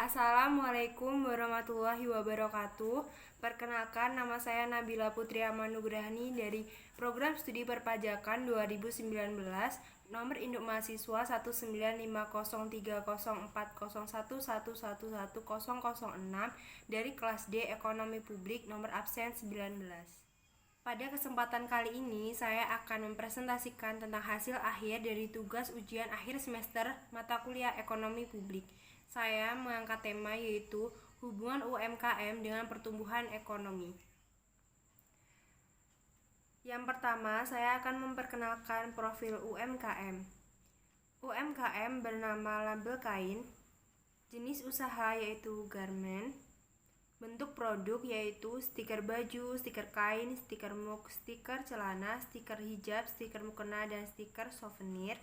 Assalamualaikum warahmatullahi wabarakatuh. Perkenalkan, nama saya Nabila Putri Amanugrahani dari Program Studi Perpajakan 2019, nomor induk mahasiswa 195030401111006 dari kelas D Ekonomi Publik nomor absen 19. Pada kesempatan kali ini, saya akan mempresentasikan tentang hasil akhir dari tugas ujian akhir semester mata kuliah Ekonomi Publik. Saya mengangkat tema yaitu hubungan UMKM dengan pertumbuhan ekonomi. Yang pertama, saya akan memperkenalkan profil UMKM. UMKM bernama label kain, jenis usaha yaitu garment, bentuk produk yaitu stiker baju, stiker kain, stiker muk, stiker celana, stiker hijab, stiker mukena, dan stiker souvenir.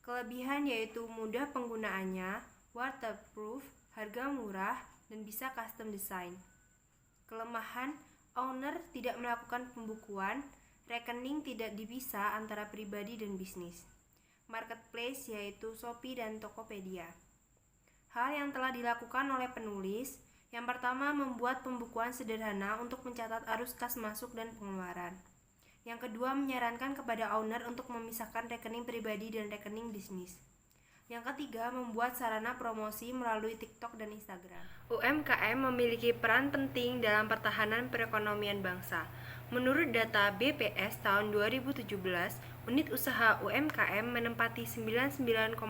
Kelebihan yaitu mudah penggunaannya, waterproof, harga murah, dan bisa custom design. Kelemahan, owner tidak melakukan pembukuan, rekening tidak dipisah antara pribadi dan bisnis. Marketplace yaitu Shopee dan Tokopedia. Hal yang telah dilakukan oleh penulis, yang pertama membuat pembukuan sederhana untuk mencatat arus kas masuk dan pengeluaran. Yang kedua menyarankan kepada owner untuk memisahkan rekening pribadi dan rekening bisnis. Yang ketiga, membuat sarana promosi melalui TikTok dan Instagram. UMKM memiliki peran penting dalam pertahanan perekonomian bangsa. Menurut data BPS tahun 2017, unit usaha UMKM menempati 99,9%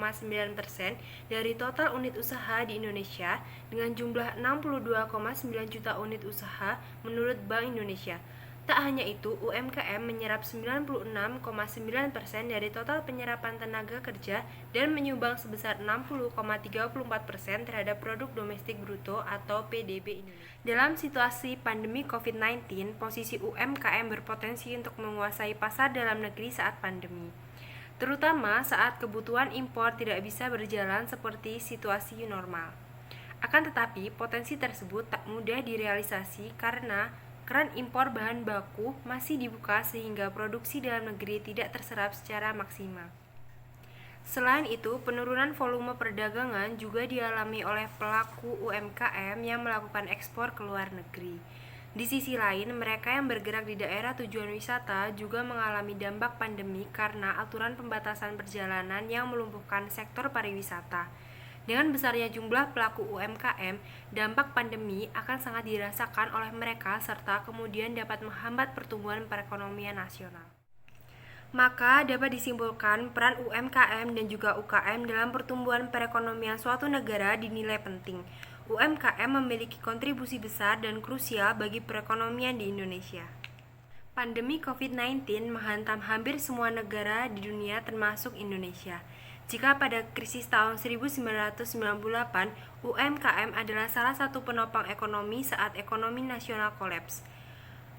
dari total unit usaha di Indonesia dengan jumlah 62,9 juta unit usaha menurut Bank Indonesia. Tak hanya itu, UMKM menyerap 96,9% dari total penyerapan tenaga kerja dan menyumbang sebesar 60,34% terhadap produk domestik bruto atau PDB Indonesia. Dalam situasi pandemi COVID-19, posisi UMKM berpotensi untuk menguasai pasar dalam negeri saat pandemi, terutama saat kebutuhan impor tidak bisa berjalan seperti situasi normal. Akan tetapi, potensi tersebut tak mudah direalisasi karena keran impor bahan baku masih dibuka sehingga produksi dalam negeri tidak terserap secara maksimal. Selain itu, penurunan volume perdagangan juga dialami oleh pelaku UMKM yang melakukan ekspor ke luar negeri. Di sisi lain, mereka yang bergerak di daerah tujuan wisata juga mengalami dampak pandemi karena aturan pembatasan perjalanan yang melumpuhkan sektor pariwisata. Dengan besarnya jumlah pelaku UMKM, dampak pandemi akan sangat dirasakan oleh mereka serta kemudian dapat menghambat pertumbuhan perekonomian nasional. Maka dapat disimpulkan peran UMKM dan juga UKM dalam pertumbuhan perekonomian suatu negara dinilai penting. UMKM memiliki kontribusi besar dan krusial bagi perekonomian di Indonesia. Pandemi COVID-19 menghantam hampir semua negara di dunia termasuk Indonesia. Jika pada krisis tahun 1998, UMKM adalah salah satu penopang ekonomi saat ekonomi nasional kolaps.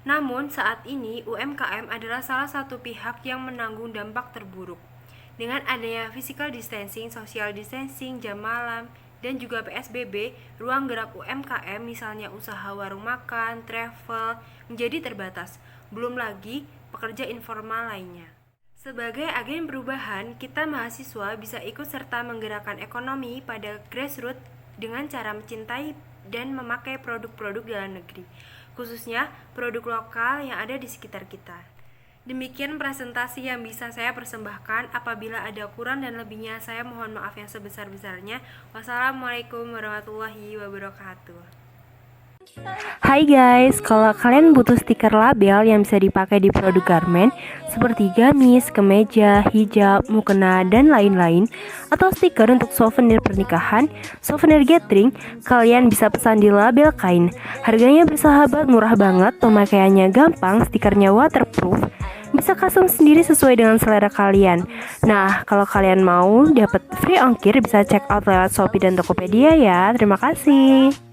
Namun saat ini UMKM adalah salah satu pihak yang menanggung dampak terburuk. Dengan adanya physical distancing, social distancing, jam malam, dan juga PSBB, ruang gerak UMKM misalnya usaha warung makan, travel, menjadi terbatas. Belum lagi pekerja informal lainnya. Sebagai agen perubahan, kita mahasiswa bisa ikut serta menggerakkan ekonomi pada grassroots dengan cara mencintai dan memakai produk-produk dalam negeri, khususnya produk lokal yang ada di sekitar kita. Demikian presentasi yang bisa saya persembahkan. Apabila ada kurang dan lebihnya, saya mohon maaf yang sebesar-besarnya. Wassalamualaikum warahmatullahi wabarakatuh. Hai guys, kalau kalian butuh stiker label yang bisa dipakai di produk garment seperti gamis, kemeja, hijab, mukena, dan lain-lain, atau stiker untuk souvenir pernikahan, souvenir gathering, kalian bisa pesan di label kain. Harganya bersahabat, murah banget, pemakaiannya gampang, stikernya waterproof, bisa custom sendiri sesuai dengan selera kalian. Nah, kalau kalian mau dapat free ongkir, bisa check out lewat Shopee dan Tokopedia ya. Terima kasih.